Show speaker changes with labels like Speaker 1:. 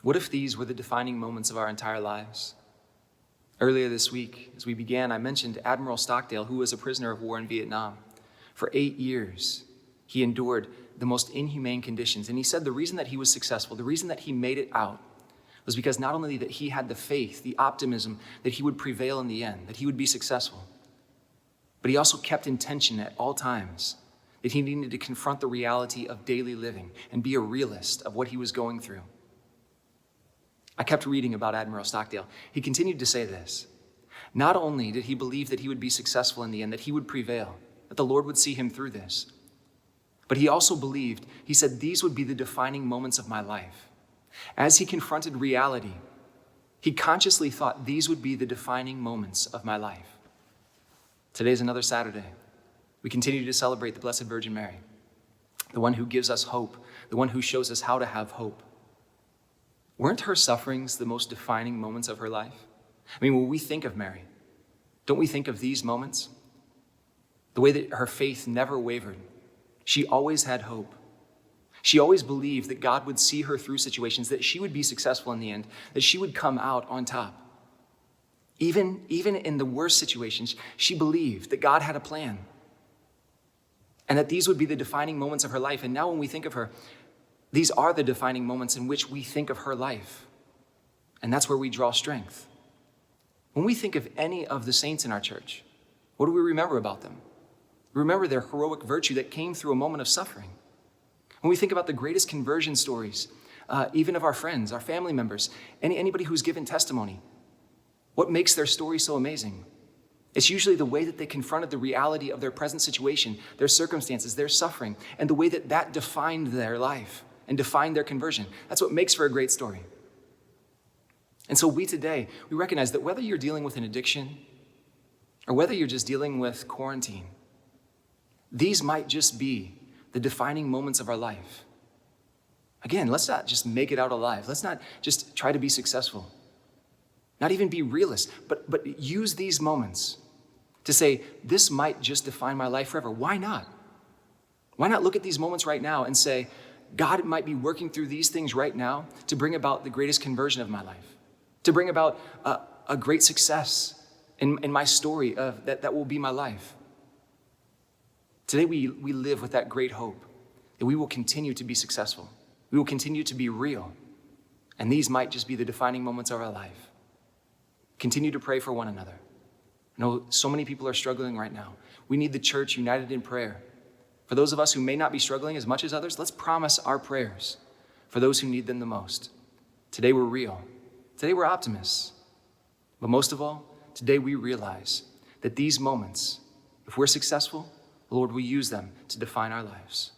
Speaker 1: What if these were the defining moments of our entire lives? Earlier this week, as we began, I mentioned Admiral Stockdale, who was a prisoner of war in Vietnam. For 8 years, he endured the most inhumane conditions. And he said the reason that he was successful, the reason that he made it out, was because not only that he had the faith, the optimism that he would prevail in the end, that he would be successful, but he also kept in tension at all times that he needed to confront the reality of daily living and be a realist of what he was going through. I kept reading about Admiral Stockdale. He continued to say this. Not only did he believe that he would be successful in the end, that he would prevail, that the Lord would see him through this, but he also believed, he said, these would be the defining moments of my life. As he confronted reality, he consciously thought these would be the defining moments of my life. Today is another Saturday. We continue to celebrate the Blessed Virgin Mary, the one who gives us hope, the one who shows us how to have hope. Weren't her sufferings the most defining moments of her life? I mean, when we think of Mary, don't we think of these moments? The way that her faith never wavered. She always had hope. She always believed that God would see her through situations, that she would be successful in the end, that she would come out on top. Even in the worst situations, she believed that God had a plan and that these would be the defining moments of her life. And now when we think of her, these are the defining moments in which we think of her life. And that's where we draw strength. When we think of any of the saints in our church, what do we remember about them? We remember their heroic virtue that came through a moment of suffering. When we think about the greatest conversion stories, even of our friends, our family members, anybody who's given testimony, what makes their story so amazing? It's usually the way that they confronted the reality of their present situation, their circumstances, their suffering, and the way that that defined their life and defined their conversion. That's what makes for a great story. And so we recognize that whether you're dealing with an addiction or whether you're just dealing with quarantine, these might just be the defining moments of our life. Again, let's not just make it out alive. Let's not just try to be successful. Not even be realist, but use these moments to say, this might just define my life forever. Why not? Why not look at these moments right now and say, God might be working through these things right now to bring about the greatest conversion of my life, to bring about a great success in my story of that will be my life. Today we live with that great hope that we will continue to be successful. We will continue to be real. And these might just be the defining moments of our life. Continue to pray for one another. I know so many people are struggling right now. We need the church united in prayer. For those of us who may not be struggling as much as others, let's promise our prayers for those who need them the most. Today we're real. Today we're optimists. But most of all, today we realize that these moments, if we're successful, the Lord will use them to define our lives.